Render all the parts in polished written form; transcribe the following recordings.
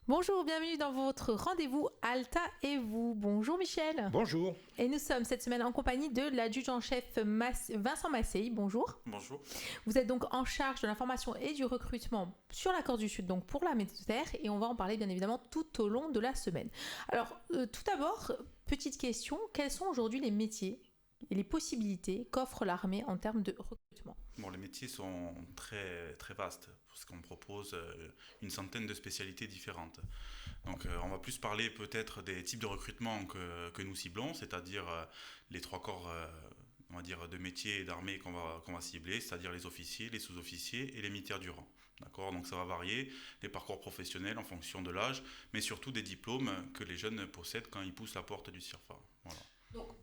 Bonjour, bienvenue dans votre rendez-vous Alta et vous. Bonjour Michel. Bonjour. Et nous sommes cette semaine en compagnie de l'adjudant-chef Vincent Massey. Bonjour. Bonjour. Vous êtes donc en charge de l'information et du recrutement sur la Corse du Sud, donc pour l'armée de terre, et on va en parler bien évidemment tout au long de la semaine. Alors, tout d'abord, petite question, quels sont aujourd'hui les métiers et les possibilités qu'offre l'armée en termes de recrutement? Bon, les métiers sont très, très vastes, parce qu'on propose une centaine de spécialités différentes. Donc on va plus parler peut-être des types de recrutement que nous ciblons, c'est-à-dire les trois corps on va dire, de métiers et d'armée qu'on va cibler, c'est-à-dire les officiers, les sous-officiers et les militaires du rang. D'accord, donc ça va varier, les parcours professionnels en fonction de l'âge, mais surtout des diplômes que les jeunes possèdent quand ils poussent la porte du CIRFA. Voilà. Donc,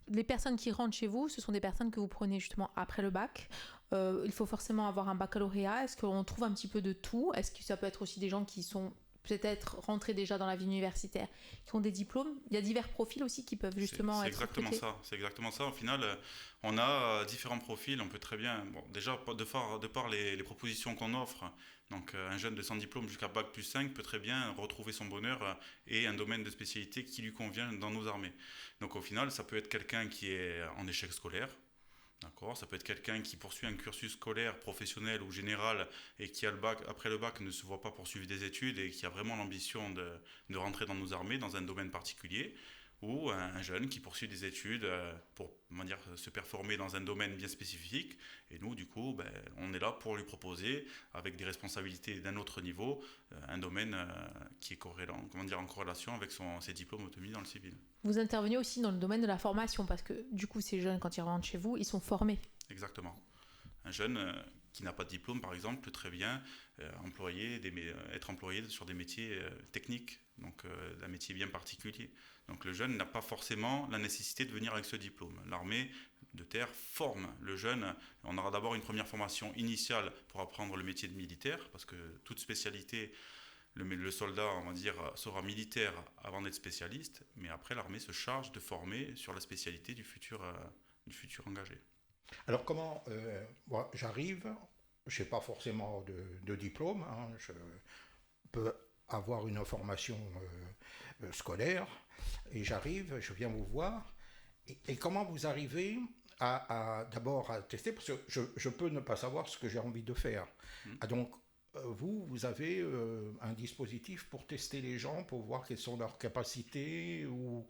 les personnes qui rentrent chez vous, ce sont des personnes que vous prenez justement après le bac. Il faut forcément avoir un baccalauréat. Est-ce qu'on trouve un petit peu de tout? Est-ce que ça peut être aussi des gens qui sont peut-être rentrés déjà dans la vie universitaire, qui ont des diplômes? Il y a divers profils aussi qui peuvent justement être exactement recrutés. ça. C'est exactement ça. Au final, on a différents profils. On peut très bien, bon, déjà de par les propositions qu'on offre, donc un jeune de sans diplôme jusqu'à bac plus 5 peut très bien retrouver son bonheur et un domaine de spécialité qui lui convient dans nos armées. Donc au final, ça peut être quelqu'un qui est en échec scolaire. D'accord, ça peut être quelqu'un qui poursuit un cursus scolaire, professionnel ou général et qui, après le bac, ne se voit pas poursuivre des études et qui a vraiment l'ambition de rentrer dans nos armées, dans un domaine particulier, ou un jeune qui poursuit des études pour se performer dans un domaine bien spécifique. Et nous, du coup, on est là pour lui proposer, avec des responsabilités d'un autre niveau, un domaine qui est en corrélation avec ses diplômes obtenus dans le civil. Vous intervenez aussi dans le domaine de la formation, parce que du coup, ces jeunes, quand ils rentrent chez vous, ils sont formés. Exactement. Un jeune qui n'a pas de diplôme, par exemple, peut très bien être employé sur des métiers techniques, donc un métier bien particulier. Donc le jeune n'a pas forcément la nécessité de venir avec ce diplôme. L'armée de terre forme le jeune. On aura d'abord une première formation initiale pour apprendre le métier de militaire, parce que toute spécialité, le soldat, on va dire, sera militaire avant d'être spécialiste, mais après l'armée se charge de former sur la spécialité du futur engagé. Alors comment moi, j'arrive, je n'ai pas forcément de diplôme, hein, je peux avoir une formation scolaire, et j'arrive, je viens vous voir, et comment vous arrivez d'abord à tester, parce que je peux ne pas savoir ce que j'ai envie de faire. Donc vous avez un dispositif pour tester les gens, pour voir quelles sont leurs capacités ou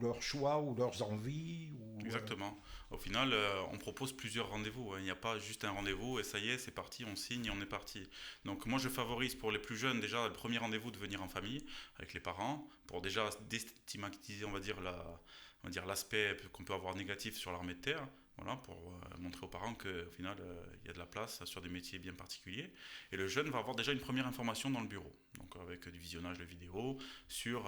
leurs choix ou leurs envies Exactement. Au final, on propose plusieurs rendez-vous. Il n'y a pas juste un rendez-vous et ça y est, c'est parti, on signe et on est parti. Donc moi, je favorise pour les plus jeunes déjà le premier rendez-vous de venir en famille avec les parents pour déjà déstigmatiser, on va dire l'aspect qu'on peut avoir négatif sur l'armée de terre. Voilà, pour montrer aux parents qu'au final, il y a de la place sur des métiers bien particuliers. Et le jeune va avoir déjà une première information dans le bureau, donc avec du visionnage de vidéos, sur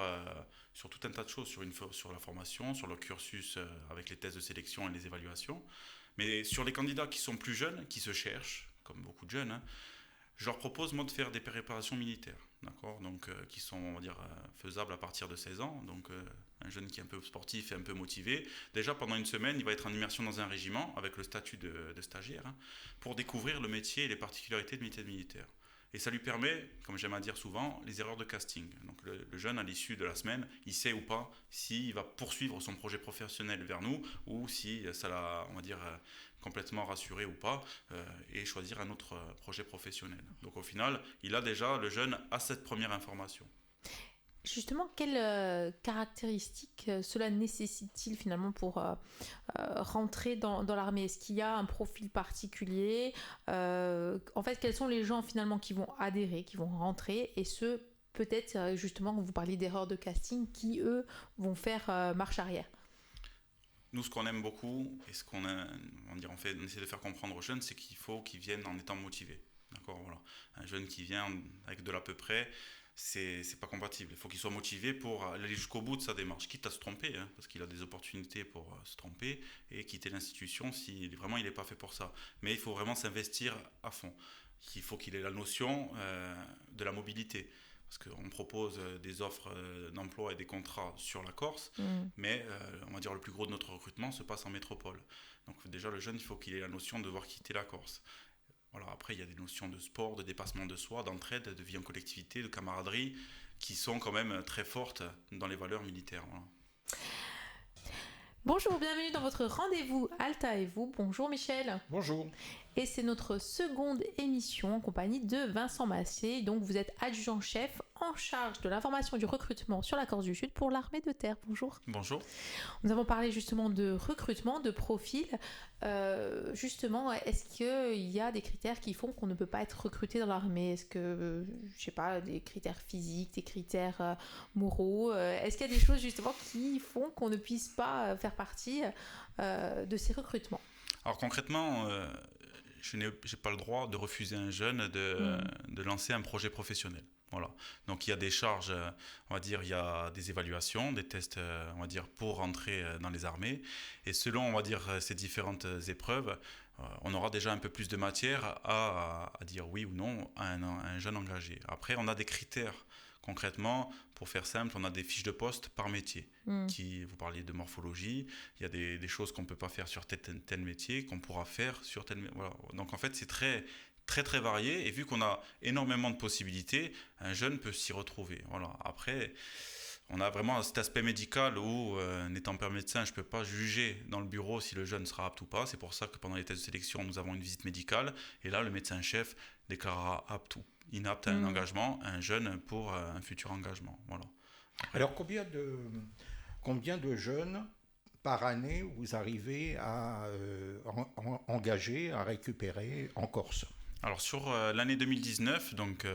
tout un tas de choses, sur la formation, sur le cursus avec les tests de sélection et les évaluations. Mais sur les candidats qui sont plus jeunes, qui se cherchent, comme beaucoup de jeunes, je leur propose moi de faire des préparations militaires, d'accord, donc qui sont, on va dire, faisables à partir de 16 ans. Donc un jeune qui est un peu sportif et un peu motivé, déjà pendant une semaine, il va être en immersion dans un régiment avec le statut de stagiaire pour découvrir le métier et les particularités de métier de militaire. Et ça lui permet, comme j'aime à dire souvent, les erreurs de casting. Donc le jeune, à l'issue de la semaine, il sait ou pas s'il va poursuivre son projet professionnel vers nous ou si ça l'a, on va dire, complètement rassuré ou pas et choisir un autre projet professionnel. Donc au final, le jeune a cette première information. Justement, quelles caractéristiques cela nécessite-t-il finalement pour rentrer dans l'armée? Est-ce qu'il y a un profil particulier? En fait, quels sont les gens finalement qui vont adhérer, qui vont rentrer, et ceux peut-être justement, vous parliez d'erreurs de casting, qui eux vont faire marche arrière? Nous, ce qu'on aime beaucoup et on essaie de faire comprendre aux jeunes, c'est qu'il faut qu'ils viennent en étant motivés. D'accord, voilà. Un jeune qui vient avec de l'à peu près, c'est pas compatible. Il faut qu'il soit motivé pour aller jusqu'au bout de sa démarche, quitte à se tromper, parce qu'il a des opportunités pour se tromper et quitter l'institution si vraiment il n'est pas fait pour ça. Mais il faut vraiment s'investir à fond. Il faut qu'il ait la notion de la mobilité. Parce qu'on propose des offres d'emploi et des contrats sur la Corse, mais on va dire le plus gros de notre recrutement se passe en métropole. Donc déjà le jeune, il faut qu'il ait la notion de devoir quitter la Corse. Voilà, après, il y a des notions de sport, de dépassement de soi, d'entraide, de vie en collectivité, de camaraderie, qui sont quand même très fortes dans les valeurs militaires. Voilà. Bonjour, bienvenue dans votre rendez-vous Alta et vous. Bonjour Michel. Bonjour. Et c'est notre seconde émission en compagnie de Vincent Massé. Donc vous êtes adjudant-chef en charge de l'information du recrutement sur la Corse du Sud pour l'armée de terre. Bonjour. Bonjour. Nous avons parlé justement de recrutement, de profil. Justement, est-ce qu'il y a des critères qui font qu'on ne peut pas être recruté dans l'armée? Est-ce que, je sais pas, des critères physiques, des critères moraux? Est-ce qu'il y a des choses justement qui font qu'on ne puisse pas faire partie de ces recrutements? Alors concrètement, je n'ai pas le droit de refuser à un jeune de lancer un projet professionnel. Voilà. Donc il y a des charges, on va dire, il y a des évaluations, des tests, on va dire, pour rentrer dans les armées. Et selon, on va dire, ces différentes épreuves, on aura déjà un peu plus de matière à dire oui ou non à un jeune engagé. Après, on a des critères. Concrètement, pour faire simple, on a des fiches de poste par métier. Vous parliez de morphologie, il y a des choses qu'on ne peut pas faire sur tel métier, qu'on pourra faire sur tel métier. Voilà. Donc en fait, c'est très, très, très varié. Et vu qu'on a énormément de possibilités, un jeune peut s'y retrouver. Voilà. Après, on a vraiment cet aspect médical où, n'étant pas médecin, je ne peux pas juger dans le bureau si le jeune sera apte ou pas. C'est pour ça que pendant les tests de sélection, nous avons une visite médicale. Et là, le médecin-chef déclarera apte ou inapte à un engagement, un jeune pour un futur engagement. Voilà. Alors, combien de jeunes par année vous arrivez à engager, à récupérer en Corse? Alors sur l'année 2019, donc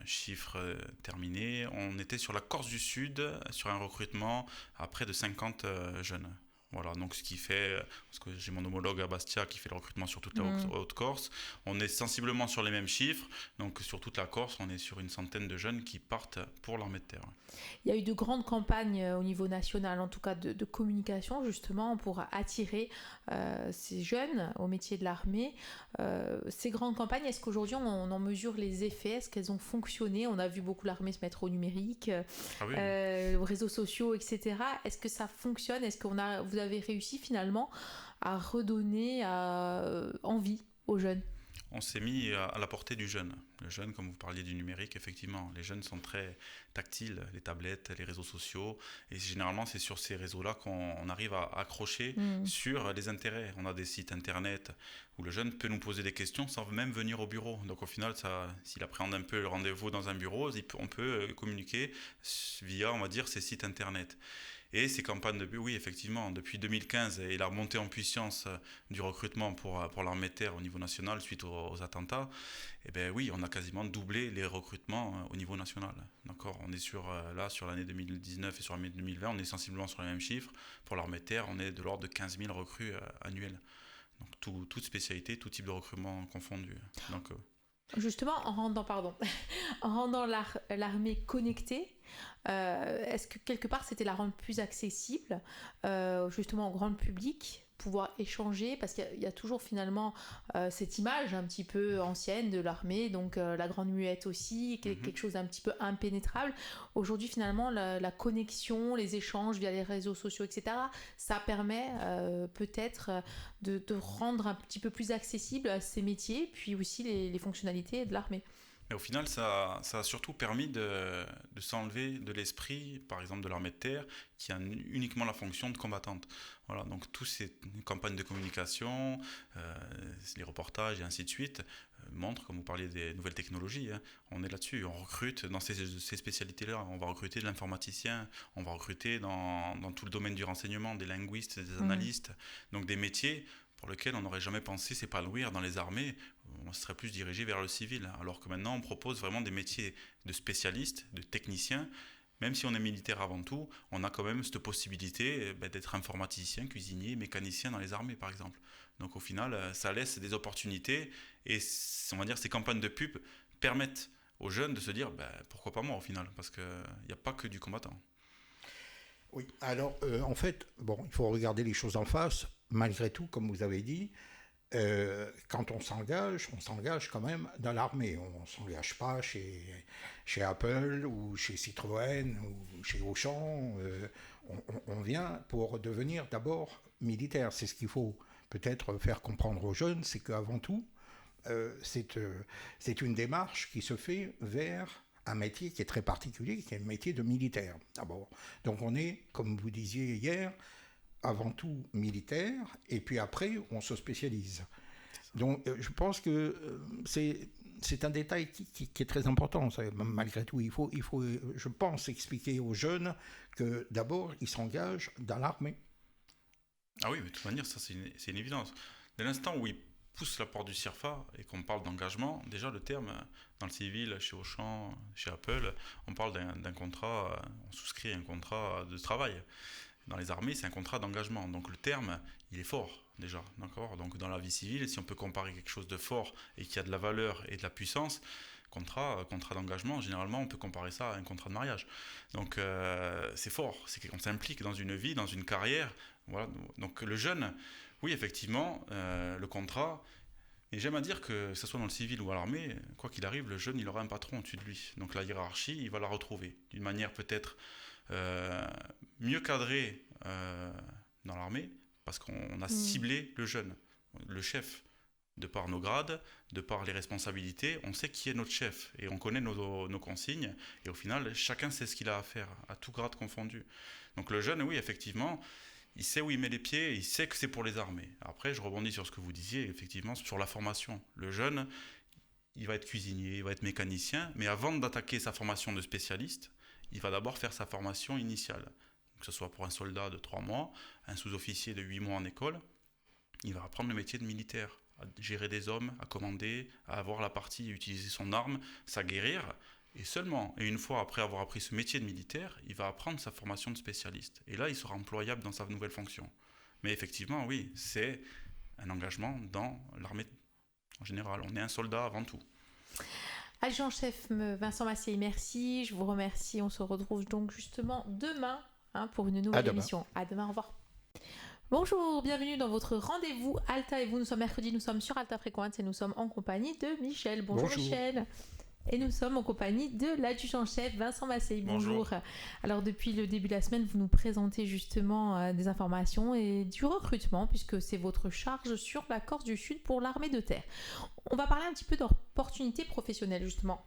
chiffre terminé, on était sur la Corse du Sud sur un recrutement à près de 50 jeunes. Voilà, donc ce qui fait, parce que j'ai mon homologue à Bastia qui fait le recrutement sur toute la Haute-Corse, on est sensiblement sur les mêmes chiffres, donc sur toute la Corse, on est sur une centaine de jeunes qui partent pour l'armée de terre. Il y a eu de grandes campagnes au niveau national, en tout cas de communication justement pour attirer ces jeunes au métier de l'armée. Ces grandes campagnes, est-ce qu'aujourd'hui on en mesure les effets? Est-ce qu'elles ont fonctionné? On a vu beaucoup l'armée se mettre au numérique, aux réseaux sociaux, etc. Est-ce que ça fonctionne? Est-ce que vous avez réussi finalement à redonner envie aux jeunes? On s'est mis à la portée du jeune. Le jeune, comme vous parliez du numérique, effectivement, les jeunes sont très tactiles, les tablettes, les réseaux sociaux. Et généralement, c'est sur ces réseaux-là qu'on arrive à accrocher sur les intérêts. On a des sites internet où le jeune peut nous poser des questions sans même venir au bureau. Donc au final, s'il appréhende un peu le rendez-vous dans un bureau, on peut communiquer via, on va dire, ces sites internet. Et ces campagnes de oui, effectivement, depuis 2015 et la montée en puissance du recrutement pour l'armée de terre au niveau national suite aux attentats, eh bien oui, on a quasiment doublé les recrutements au niveau national. D'accord, on est sur l'année 2019 et sur l'année 2020, on est sensiblement sur les mêmes chiffres. Pour l'armée de terre, on est de l'ordre de 15 000 recrues annuels. Donc toute spécialité, tout type de recrutement confondu. Donc, justement, en rendant l'armée connectée, est-ce que quelque part c'était la rendre plus accessible justement au grand public, pouvoir échanger, parce qu'il y a toujours finalement cette image un petit peu ancienne de l'armée, donc la grande muette aussi, quelque chose d'un petit peu impénétrable. Aujourd'hui finalement la connexion, les échanges via les réseaux sociaux, etc., ça permet peut-être de rendre un petit peu plus accessible ces métiers, puis aussi les fonctionnalités de l'armée. Mais au final, ça a surtout permis de s'enlever de l'esprit, par exemple, de l'armée de terre, qui a uniquement la fonction de combattante. Voilà, donc toutes ces campagnes de communication, les reportages et ainsi de suite, montrent, comme vous parliez des nouvelles technologies, on est là-dessus, on recrute dans ces spécialités-là, on va recruter de l'informaticien, on va recruter dans tout le domaine du renseignement, des linguistes, des analystes, donc des métiers pour lesquels on n'aurait jamais pensé s'épanouir dans les armées, on serait plus dirigé vers le civil. Alors que maintenant, on propose vraiment des métiers de spécialistes, de techniciens. Même si on est militaire avant tout, on a quand même cette possibilité d'être informaticien, cuisinier, mécanicien dans les armées, par exemple. Donc au final, ça laisse des opportunités et on va dire ces campagnes de pub permettent aux jeunes de se dire pourquoi pas moi au final, parce qu'il n'y a pas que du combattant. Oui, alors en fait, il faut regarder les choses en face. Malgré tout, comme vous avez dit, quand on s'engage quand même dans l'armée. On ne s'engage pas chez Apple ou chez Citroën ou chez Auchan. On vient pour devenir d'abord militaire. C'est ce qu'il faut peut-être faire comprendre aux jeunes, c'est qu'avant tout, c'est une démarche qui se fait vers un métier qui est très particulier, qui est le métier de militaire, d'abord. Donc on est, comme vous disiez hier, avant tout militaire, et puis après, on se spécialise. Donc je pense que c'est un détail qui est très important. Malgré tout, il faut, je pense, expliquer aux jeunes que d'abord, ils s'engagent dans l'armée. Ah oui, mais de toute manière, ça c'est une évidence. Dès l'instant où ils poussent la porte du CIRFA et qu'on parle d'engagement, déjà le terme, dans le civil, chez Auchan, chez Apple, on parle d'un contrat, on souscrit un contrat de travail. Dans les armées, c'est un contrat d'engagement. Donc le terme, il est fort déjà. D'accord ? Donc dans la vie civile, si on peut comparer quelque chose de fort et qui a de la valeur et de la puissance, contrat d'engagement, généralement, on peut comparer ça à un contrat de mariage. Donc c'est fort. C'est qu'on s'implique dans une vie, dans une carrière. Voilà. Donc le jeune, oui, effectivement, le contrat. Et j'aime à dire que ce soit dans le civil ou à l'armée, quoi qu'il arrive, le jeune, il aura un patron au-dessus de lui. Donc la hiérarchie, il va la retrouver d'une manière peut-être mieux cadré dans l'armée, parce qu'on a ciblé le jeune, le chef. De par nos grades, de par les responsabilités, on sait qui est notre chef et on connaît nos consignes. Et au final, chacun sait ce qu'il a à faire, à tout grade confondu. Donc le jeune, oui, effectivement, il sait où il met les pieds, il sait que c'est pour les armées. Après, je rebondis sur ce que vous disiez, effectivement, sur la formation. Le jeune, il va être cuisinier, il va être mécanicien, mais avant d'attaquer sa formation de spécialiste, il va d'abord faire sa formation initiale. Que ce soit pour un soldat de 3 mois, un sous-officier de 8 mois en école, il va apprendre le métier de militaire, à gérer des hommes, à commander, à avoir la partie, à utiliser son arme, s'aguerrir. Et seulement, et une fois après avoir appris ce métier de militaire, il va apprendre sa formation de spécialiste. Et là, il sera employable dans sa nouvelle fonction. Mais effectivement, oui, c'est un engagement dans l'armée en général. On est un soldat avant tout. Adjudant-chef Vincent Massier, merci. Je vous remercie. On se retrouve donc justement demain pour une nouvelle émission. À demain, au revoir. Bonjour, bienvenue dans votre rendez-vous Alta et vous. Nous sommes mercredi, nous sommes sur Alta Fréquence et nous sommes en compagnie de Michel. Bonjour. Michel. Et nous sommes en compagnie de l'adjudant-chef Vincent Massey. Bonjour. Alors depuis le début de la semaine, vous nous présentez justement des informations et du recrutement puisque c'est votre charge sur la Corse du Sud pour l'armée de terre. On va parler un petit peu d'opportunités professionnelles justement.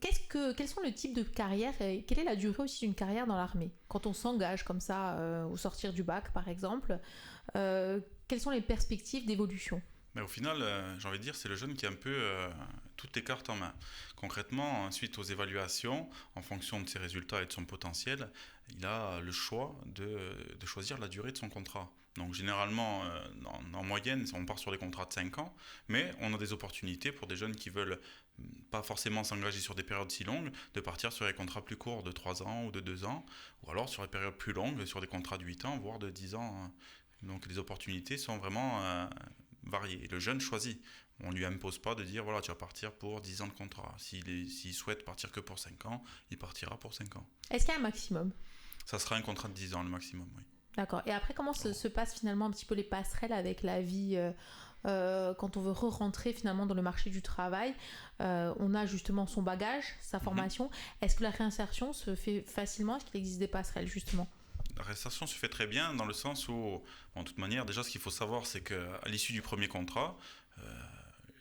Quels sont le type de carrière et quelle est la durée aussi d'une carrière dans l'armée ? Quand on s'engage comme ça au sortir du bac par exemple, quelles sont les perspectives d'évolution ? Mais au final, j'ai envie de dire, c'est le jeune qui a un peu toutes les cartes en main. Concrètement, suite aux évaluations, en fonction de ses résultats et de son potentiel, il a le choix de choisir la durée de son contrat. Donc généralement, en moyenne, on part sur des contrats de 5 ans, mais on a des opportunités pour des jeunes qui veulent pas forcément s'engager sur des périodes si longues, de partir sur des contrats plus courts de 3 ans ou de 2 ans, ou alors sur des périodes plus longues, sur des contrats de 8 ans, voire de 10 ans. Donc les opportunités sont vraiment variées. Et le jeune choisit. On ne lui impose pas de dire, voilà, tu vas partir pour 10 ans de contrat. S'il souhaite partir que pour 5 ans, il partira pour 5 ans. Est-ce qu'il y a un maximum ? Ça sera un contrat de 10 ans, le maximum, oui. D'accord. Et après, comment se passent finalement un petit peu les passerelles avec la vie quand on veut re-rentrer finalement dans le marché du travail, on a justement son bagage, sa formation. Est-ce que la réinsertion se fait facilement ? Est-ce qu'il existe des passerelles justement ? La réinsertion se fait très bien dans le sens où, de toute manière, déjà ce qu'il faut savoir, c'est qu'à l'issue du premier contrat,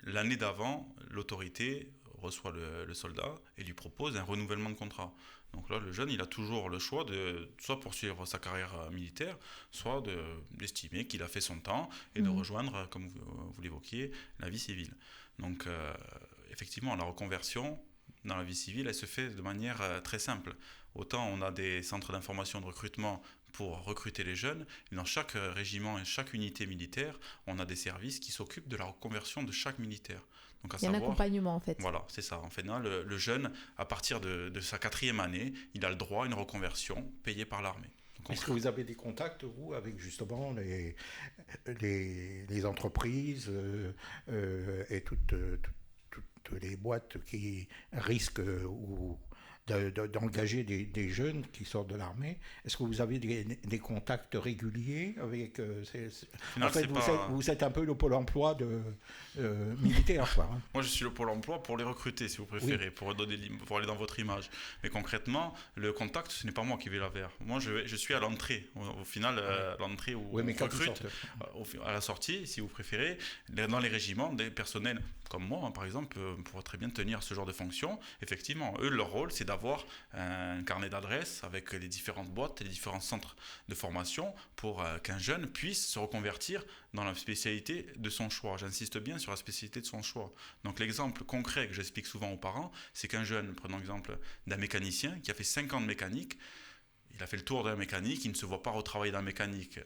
l'année d'avant, l'autorité reçoit le soldat et lui propose un renouvellement de contrat. Donc là, le jeune, il a toujours le choix de soit poursuivre sa carrière militaire, soit d'estimer qu'il a fait son temps et de rejoindre, comme vous l'évoquiez, la vie civile. Donc, effectivement, la reconversion dans la vie civile, elle se fait de manière très simple. Autant on a des centres d'information de recrutement pour recruter les jeunes, et dans chaque régiment et chaque unité militaire, on a des services qui s'occupent de la reconversion de chaque militaire. Donc il y a un accompagnement en fait. Voilà, c'est ça. En fait, le jeune, à partir de sa 4e année, il a le droit à une reconversion payée par l'armée. Est-ce que vous avez des contacts, vous, avec justement les entreprises et toutes les boîtes qui risquent ou d'engager des jeunes qui sortent de l'armée. Est-ce que vous avez des contacts réguliers avec... Final, en fait, vous êtes un peu le pôle emploi militaire, quoi. Hein. Moi, je suis le pôle emploi pour les recruter, si vous préférez, pour aller dans votre image. Mais concrètement, le contact, ce n'est pas moi qui vais la vers. Moi, je suis à l'entrée. Au final, l'entrée où on recrute, à la sortie, si vous préférez, dans les régiments, des personnels comme moi, hein, par exemple, pourraient très bien tenir ce genre de fonction. Effectivement, eux, leur rôle, c'est d'avoir un carnet d'adresses avec les différentes boîtes et les différents centres de formation pour qu'un jeune puisse se reconvertir dans la spécialité de son choix. J'insiste bien sur la spécialité de son choix. Donc l'exemple concret que j'explique souvent aux parents, c'est qu'un jeune, prenons l'exemple d'un mécanicien qui a fait 5 ans de mécanique, il a fait le tour de la mécanique, il ne se voit pas retravailler dans la mécanique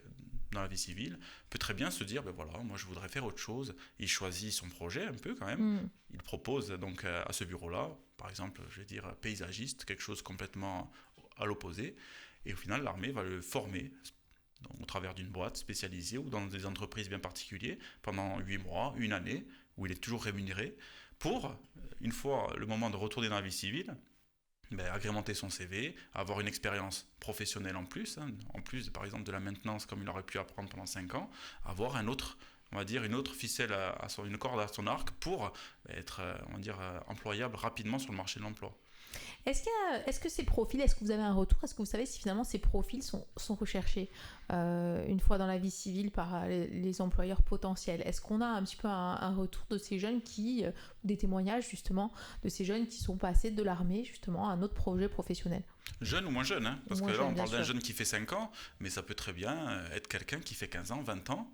dans la vie civile, peut très bien se dire, ben voilà, moi je voudrais faire autre chose. Il choisit son projet un peu quand même. Il propose donc à ce bureau-là, par exemple, je vais dire paysagiste, quelque chose complètement à l'opposé. Et au final, l'armée va le former au travers d'une boîte spécialisée ou dans des entreprises bien particulières pendant 8 mois, une année, où il est toujours rémunéré pour, une fois le moment de retourner dans la vie civile, agrémenter son CV, avoir une expérience professionnelle en plus par exemple de la maintenance comme il aurait pu apprendre pendant 5 ans, avoir une autre ficelle une corde à son arc pour être employable rapidement sur le marché de l'emploi. Est-ce que ces profils, est-ce que vous avez un retour? Est-ce que vous savez si finalement ces profils sont recherchés une fois dans la vie civile par les employeurs potentiels? Est-ce qu'on a un petit peu un retour de ces jeunes des témoignages justement de ces jeunes qui sont passés de l'armée justement à un autre projet professionnel? Jeune ou moins jeune, hein, parce moins que là jeune, on parle d'un sûr. jeune qui fait 5 ans, mais ça peut très bien être quelqu'un qui fait 15 ans, 20 ans,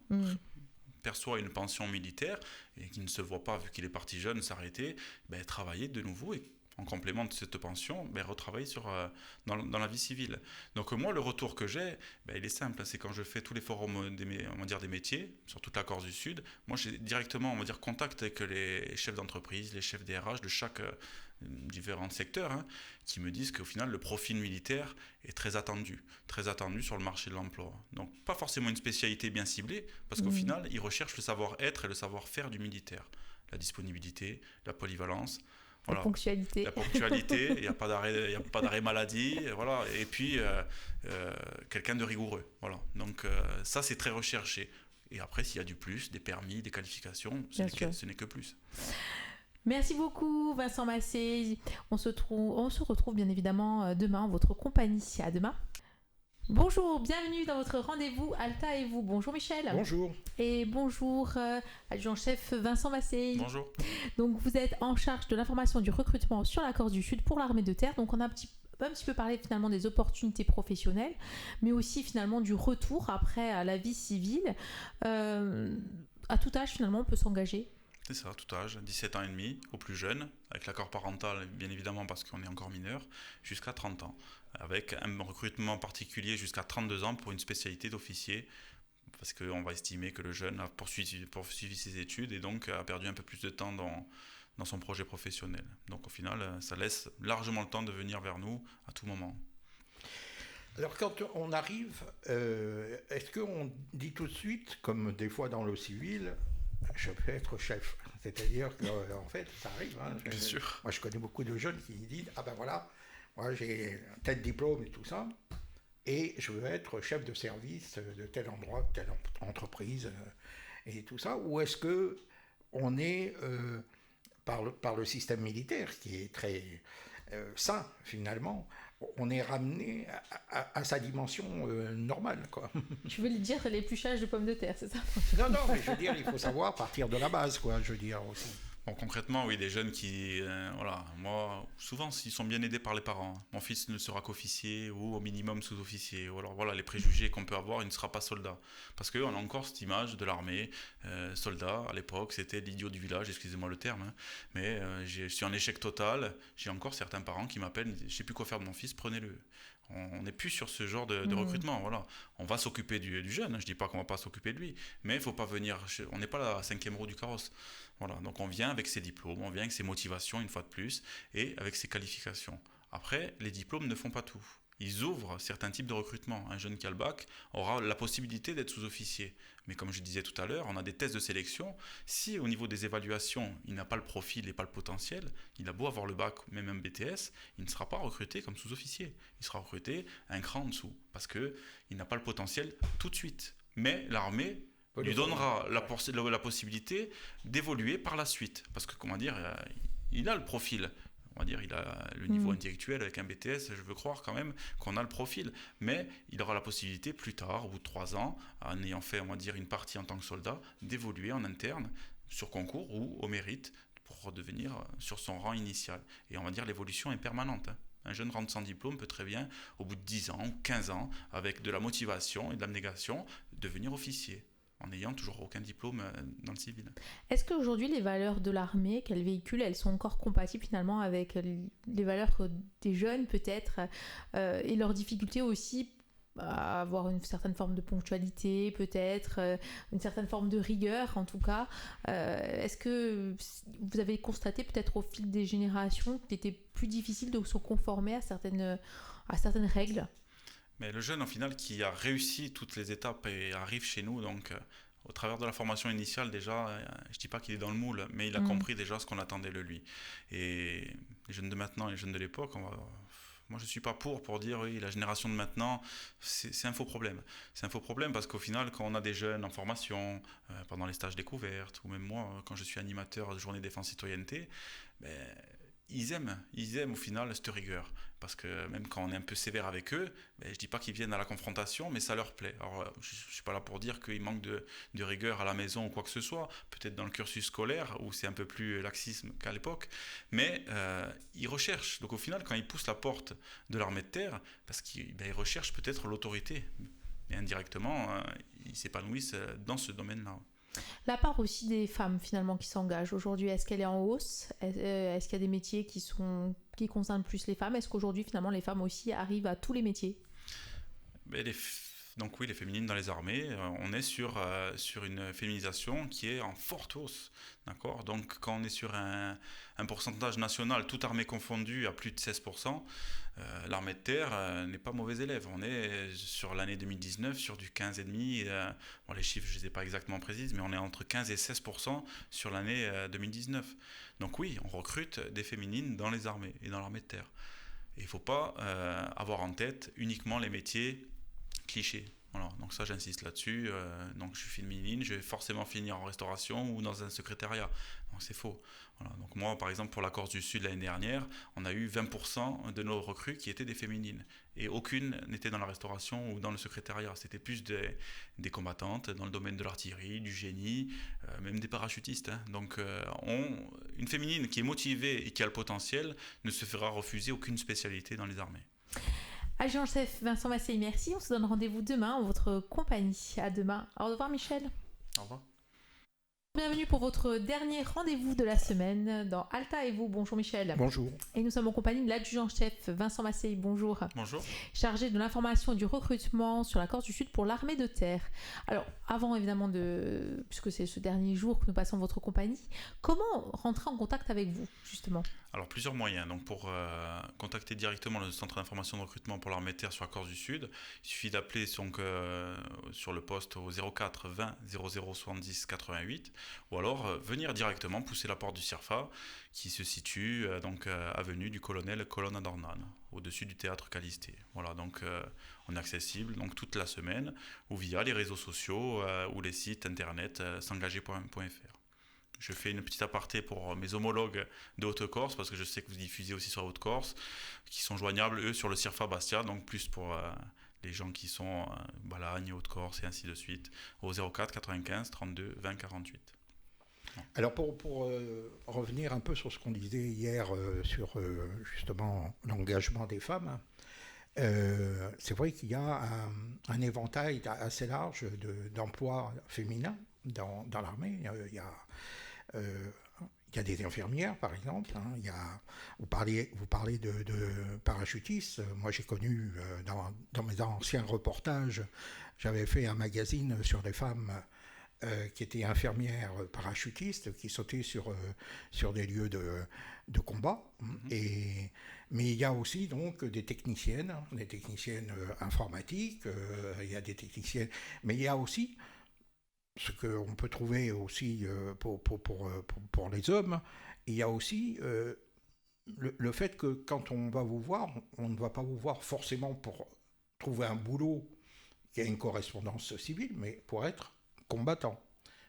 perçoit une pension militaire et qui ne se voit pas, vu qu'il est parti jeune, s'arrêter, travailler de nouveau et en complément de cette pension, retravailler dans la vie civile. Donc moi, le retour que j'ai, il est simple, c'est quand je fais tous les forums des métiers, sur toute la Corse du Sud, moi j'ai directement contact avec les chefs d'entreprise, les chefs DRH de chaque différents secteurs, hein, qui me disent qu'au final, le profil militaire est très attendu sur le marché de l'emploi. Donc pas forcément une spécialité bien ciblée, parce qu'au final, ils recherchent le savoir-être et le savoir-faire du militaire. La disponibilité, la polyvalence, la ponctualité, il n'y a pas d'arrêt maladie, voilà. Et puis quelqu'un de rigoureux, voilà. Donc ça c'est très recherché. Et après s'il y a du plus, des permis, des qualifications, ce n'est que plus. Merci beaucoup Vincent Massé. On se retrouve bien évidemment demain en votre compagnie. À demain. Bonjour, bienvenue dans votre rendez-vous Alta et vous. Bonjour Michel. Bonjour. Et bonjour adjudant-chef Vincent Massé. Bonjour. Donc vous êtes en charge de l'information du recrutement sur la Corse du Sud pour l'armée de terre. Donc on a un petit peu parlé finalement des opportunités professionnelles, mais aussi finalement du retour après à la vie civile. À tout âge finalement on peut s'engager. C'est ça, à tout âge, 17 ans et demi, au plus jeune, avec l'accord parental bien évidemment parce qu'on est encore mineur, jusqu'à 30 ans. Avec un recrutement particulier jusqu'à 32 ans pour une spécialité d'officier, parce qu'on va estimer que le jeune a poursuivi ses études et donc a perdu un peu plus de temps dans son projet professionnel. Donc au final, ça laisse largement le temps de venir vers nous à tout moment. Alors quand on arrive, est-ce qu'on dit tout de suite, comme des fois dans le civil, je peux être chef? C'est-à-dire qu'en fait, ça arrive. Hein, Bien sûr. Moi, je connais beaucoup de jeunes qui disent « Ah ben voilà, moi j'ai tel diplôme et tout ça, et je veux être chef de service de tel endroit, de telle entreprise, et tout ça. » Ou est-ce qu'on est, par le système militaire, qui est très sain finalement, on est ramené à sa dimension normale, quoi. Tu veux lui dire l'épluchage de pommes de terre, c'est ça? Non, mais je veux dire, il faut savoir partir de la base, quoi, je veux dire aussi. Bon, concrètement, oui, des jeunes qui, moi, souvent, ils sont bien aidés par les parents. Mon fils ne sera qu'officier ou au minimum sous-officier. Ou alors, voilà, les préjugés qu'on peut avoir, il ne sera pas soldat. Parce qu'on a encore cette image de l'armée, soldat, à l'époque, c'était l'idiot du village, excusez-moi le terme, hein. Mais je suis en échec total. J'ai encore certains parents qui m'appellent, je ne sais plus quoi faire de mon fils, prenez-le. On n'est plus sur ce genre de recrutement, voilà. On va s'occuper du jeune, je ne dis pas qu'on ne va pas s'occuper de lui, mais il ne faut pas venir, on n'est pas la 5e roue du carrosse. Voilà, donc on vient avec ses diplômes, on vient avec ses motivations une fois de plus, et avec ses qualifications. Après, les diplômes ne font pas tout. ils ouvrent certains types de recrutement. Un jeune qui a le bac aura la possibilité d'être sous-officier. Mais comme je disais tout à l'heure, on a des tests de sélection. Si au niveau des évaluations, il n'a pas le profil et pas le potentiel, il a beau avoir le bac, même un BTS, il ne sera pas recruté comme sous-officier. Il sera recruté un cran en dessous parce qu'il n'a pas le potentiel tout de suite. Mais l'armée lui donnera la possibilité d'évoluer par la suite. Parce que, comment dire, il a le profil. On va dire, il a le niveau intellectuel avec un BTS, je veux croire quand même qu'on a le profil. Mais il aura la possibilité plus tard, au bout de 3 ans, en ayant fait, on va dire, une partie en tant que soldat, d'évoluer en interne sur concours ou au mérite pour redevenir sur son rang initial. Et on va dire, l'évolution est permanente. Un jeune rentre sans diplôme peut très bien, au bout de 10 ans ou 15 ans, avec de la motivation et de l'abnégation, devenir officier, en n'ayant toujours aucun diplôme dans le civil. Est-ce qu'aujourd'hui, les valeurs de l'armée qu'elle véhicule, elles sont encore compatibles finalement avec les valeurs des jeunes peut-être et leurs difficultés aussi à avoir une certaine forme de ponctualité peut-être, une certaine forme de rigueur en tout cas. Est-ce que vous avez constaté peut-être au fil des générations qu'il était plus difficile de se conformer à certaines règles ? Mais le jeune, au final, qui a réussi toutes les étapes et arrive chez nous, donc au travers de la formation initiale, déjà, je ne dis pas qu'il est dans le moule, mais il a compris déjà ce qu'on attendait de lui. Et les jeunes de maintenant et les jeunes de l'époque, moi, je ne suis pas pour dire, oui, la génération de maintenant, c'est un faux problème. C'est un faux problème parce qu'au final, quand on a des jeunes en formation, pendant les stages découvertes, ou même moi, quand je suis animateur de journée défense citoyenneté, ils aiment au final cette rigueur. Parce que même quand on est un peu sévère avec eux, je ne dis pas qu'ils viennent à la confrontation, mais ça leur plaît. Alors, je ne suis pas là pour dire qu'ils manquent de rigueur à la maison ou quoi que ce soit, peut-être dans le cursus scolaire, où c'est un peu plus laxisme qu'à l'époque, mais ils recherchent. Donc au final, quand ils poussent la porte de l'armée de terre, parce qu'ils recherchent peut-être l'autorité, et indirectement, ils s'épanouissent dans ce domaine-là. La part aussi des femmes finalement qui s'engagent aujourd'hui, est-ce qu'elle est en hausse ? Est-ce qu'il y a des métiers qui concernent plus les femmes ? Est-ce qu'aujourd'hui finalement les femmes aussi arrivent à tous les métiers ? Donc oui, les féminines dans les armées, on est sur une féminisation qui est en forte hausse. D'accord ? Donc quand on est sur un pourcentage national, toute armée confondue, à plus de 16%, l'armée de terre n'est pas mauvais élève. On est sur l'année 2019 sur du 15,5%. Les chiffres, je ne les ai pas exactement précises, mais on est entre 15 et 16% sur l'année 2019. Donc oui, on recrute des féminines dans les armées et dans l'armée de terre. Et il ne faut pas avoir en tête uniquement les métiers clichés. Voilà, donc ça j'insiste là-dessus. Donc je suis féminine, je vais forcément finir en restauration ou dans un secrétariat. Donc c'est faux. Voilà, donc moi par exemple pour la Corse du Sud l'année dernière, on a eu 20% de nos recrues qui étaient des féminines. Et aucune n'était dans la restauration ou dans le secrétariat. C'était plus des combattantes dans le domaine de l'artillerie, du génie, même des parachutistes. Donc une féminine qui est motivée et qui a le potentiel ne se fera refuser aucune spécialité dans les armées. Adjudant-chef Vincent Massey, merci. On se donne rendez-vous demain en votre compagnie. À demain. Au revoir Michel. Au revoir. Bienvenue pour votre dernier rendez-vous de la semaine dans Alta et vous. Bonjour Michel. Bonjour. Et nous sommes en compagnie de l'adjudant-chef Vincent Massey. Bonjour. Bonjour. Chargé de l'information et du recrutement sur la Corse du Sud pour l'armée de terre. Alors, avant évidemment puisque c'est ce dernier jour que nous passons en votre compagnie, comment rentrer en contact avec vous justement ? Alors plusieurs moyens. Donc pour contacter directement le centre d'information de recrutement pour l'armée de terre sur la Corse du Sud, il suffit d'appeler sur le poste au 04 20 00 70 88 ou alors venir directement pousser la porte du CIRFA qui se situe avenue du Colonel Colonna d'Ornan, au-dessus du théâtre Calisté. Voilà, donc on est accessible donc toute la semaine ou via les réseaux sociaux ou les sites internet s'engager.fr. Je fais une petite aparté pour mes homologues de Haute-Corse, parce que je sais que vous diffusez aussi sur Haute-Corse, qui sont joignables, eux, sur le CIRFA Bastia, donc plus pour les gens qui sont Balagne, Haute-Corse et ainsi de suite, au 04 95 32 20 48. Alors pour revenir un peu sur ce qu'on disait hier sur justement l'engagement des femmes, c'est vrai qu'il y a un éventail assez large d'emplois féminins dans l'armée. Il y a des infirmières, par exemple. Vous parlez de parachutistes. Moi, j'ai connu, dans mes anciens reportages, j'avais fait un magazine sur des femmes qui étaient infirmières parachutistes, qui sautaient sur des lieux de combat. Mais il y a aussi donc des techniciennes informatiques, il y a des techniciennes, mais il y a aussi ce qu'on peut trouver aussi pour les hommes, il y a aussi le fait que quand on va vous voir, on ne va pas vous voir forcément pour trouver un boulot qui a une correspondance civile, mais pour être combattant,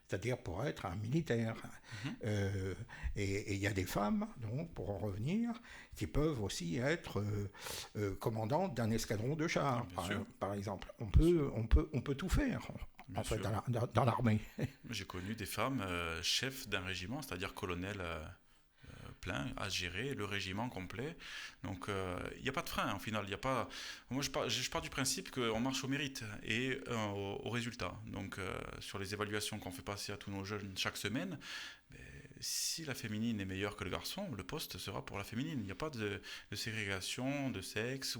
c'est-à-dire pour être un militaire. Et il y a des femmes, donc, pour en revenir, qui peuvent aussi être commandantes d'un escadron de chars, par exemple. On peut tout faire. Bien en fait, dans l'armée. J'ai connu des femmes chefs d'un régiment, c'est-à-dire colonel plein à gérer le régiment complet. Donc il n'y a pas de frein, au final. Y a pas... Moi, je pars du principe qu'on marche au mérite et au résultat. Donc sur les évaluations qu'on fait passer à tous nos jeunes chaque semaine, si la féminine est meilleure que le garçon, le poste sera pour la féminine. Il n'y a pas de ségrégation, de sexe.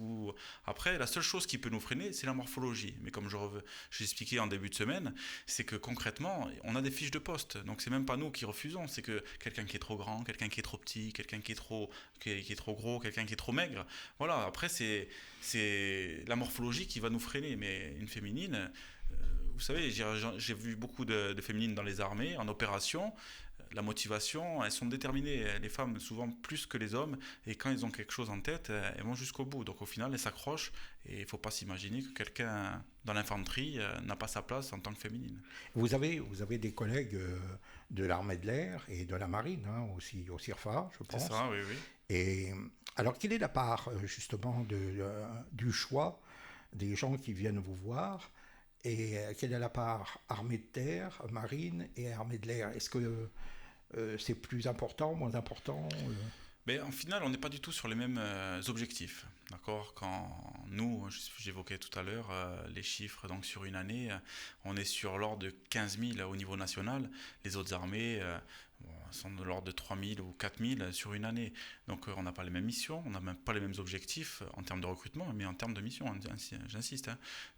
Après, la seule chose qui peut nous freiner, c'est la morphologie. Mais comme je l'expliquais en début de semaine, c'est que concrètement, on a des fiches de poste. Donc, c'est même pas nous qui refusons. C'est que quelqu'un qui est trop grand, quelqu'un qui est trop petit, quelqu'un qui est trop gros, quelqu'un qui est trop maigre. Voilà, après, c'est la morphologie qui va nous freiner. Mais une féminine... Vous savez, j'ai vu beaucoup de féminines dans les armées, en opération. La motivation, elles sont déterminées, les femmes souvent plus que les hommes, et quand elles ont quelque chose en tête, elles vont jusqu'au bout. Donc au final, elles s'accrochent, et il ne faut pas s'imaginer que quelqu'un dans l'infanterie n'a pas sa place en tant que féminine. Vous avez des collègues de l'armée de l'air et de la marine, aussi au CIRFA, je pense. C'est ça, oui. Et alors, quelle est la part justement du choix des gens qui viennent vous voir? Et quelle est la part armée de terre, marine et armée de l'air? Est-ce que c'est plus important, moins important Mais en final, on n'est pas du tout sur les mêmes objectifs. D'accord ? Quand nous, j'évoquais tout à l'heure les chiffres, donc sur une année, on est sur l'ordre de 15 000 au niveau national. Les autres armées sont de l'ordre de 3 000 ou 4 000 sur une année. Donc on n'a pas les mêmes missions, on n'a même pas les mêmes objectifs en termes de recrutement, mais en termes de mission, j'insiste.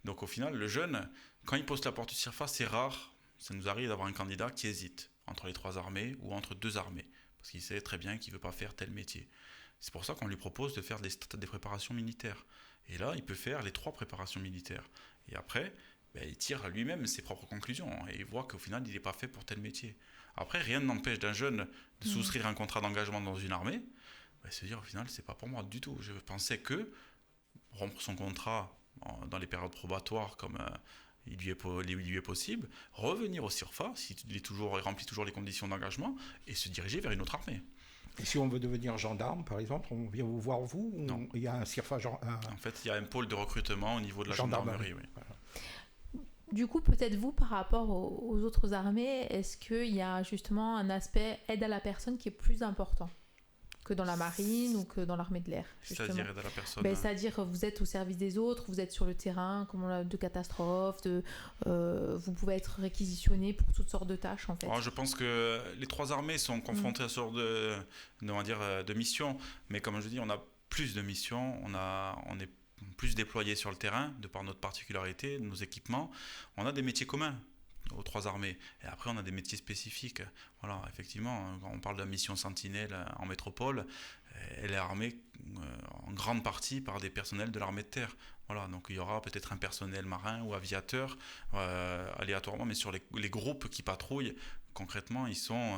Donc au final, le jeune, quand il pose la porte du CIRFA, c'est rare, ça nous arrive d'avoir un candidat qui hésite entre les 3 armées ou entre 2 armées, parce qu'il sait très bien qu'il ne veut pas faire tel métier. C'est pour ça qu'on lui propose de faire des préparations militaires. Et là, il peut faire les 3 préparations militaires. Et après, il tire lui-même ses propres conclusions et il voit qu'au final, il n'est pas fait pour tel métier. Après, rien n'empêche d'un jeune de souscrire un contrat d'engagement dans une armée, se dire au final, c'est pas pour moi du tout. Je pensais que rompre son contrat dans les périodes probatoires comme il lui est possible, revenir au CIRFA, s'il remplit toujours les conditions d'engagement, et se diriger vers une autre armée. Et si on veut devenir gendarme, par exemple, on vient vous voir vous? Non. Il y a un CIRFA En fait, il y a un pôle de recrutement au niveau de la gendarmerie. Oui. Voilà. Du coup, peut-être vous, par rapport aux autres armées, est-ce qu'il y a justement un aspect aide à la personne qui est plus important que dans la marine ou que dans l'armée de l'air, justement? C'est-à-dire aide à la personne. C'est-à-dire vous êtes au service des autres, vous êtes sur le terrain, de catastrophes, vous pouvez être réquisitionné pour toutes sortes de tâches, en fait. Alors, je pense que les 3 armées sont confrontées à ce genre de missions, mais comme je dis, on a plus de missions, on est plus déployés sur le terrain, de par notre particularité, nos équipements. On a des métiers communs aux 3 armées. Et après, on a des métiers spécifiques. Voilà, effectivement, quand on parle de la mission Sentinelle en métropole, elle est armée en grande partie par des personnels de l'armée de terre. Voilà, donc il y aura peut-être un personnel marin ou aviateur, aléatoirement, mais sur les groupes qui patrouillent, concrètement, ils sont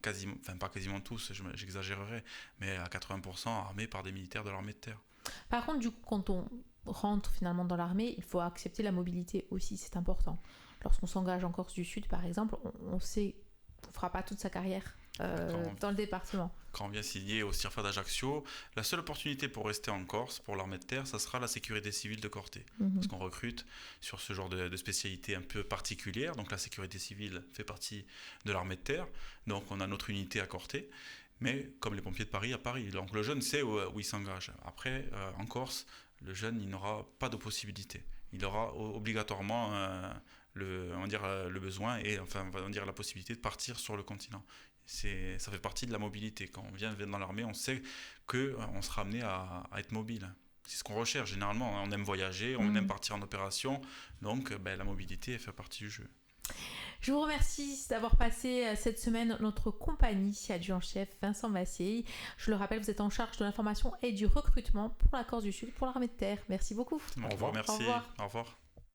quasiment, enfin pas quasiment tous, j'exagérerais, mais à 80% armés par des militaires de l'armée de terre. Par contre, du coup, quand on rentre finalement dans l'armée, il faut accepter la mobilité aussi, c'est important. Lorsqu'on s'engage en Corse du Sud, par exemple, on sait qu'on ne fera pas toute sa carrière dans le département. Quand on vient signer au CIRFA d'Ajaccio, la seule opportunité pour rester en Corse, pour l'armée de terre, ça sera la sécurité civile de Corté. Parce qu'on recrute sur ce genre de spécialité un peu particulière. Donc la sécurité civile fait partie de l'armée de terre. Donc on a notre unité à Corté. Mais comme les pompiers de Paris à Paris. Donc le jeune sait où il s'engage. Après, en Corse, le jeune, il n'aura pas de possibilité. Il aura obligatoirement le besoin et la possibilité de partir sur le continent. Ça fait partie de la mobilité. Quand on vient dans l'armée, on sait qu'on sera amené à être mobile. C'est ce qu'on recherche généralement. On aime voyager, on aime partir en opération. Donc la mobilité fait partie du jeu. Je vous remercie d'avoir passé cette semaine notre compagnie, adjudant-chef Vincent Massier. Je le rappelle, vous êtes en charge de l'information et du recrutement pour la Corse du Sud, pour l'armée de terre. Merci beaucoup. Au revoir. Merci. Au revoir.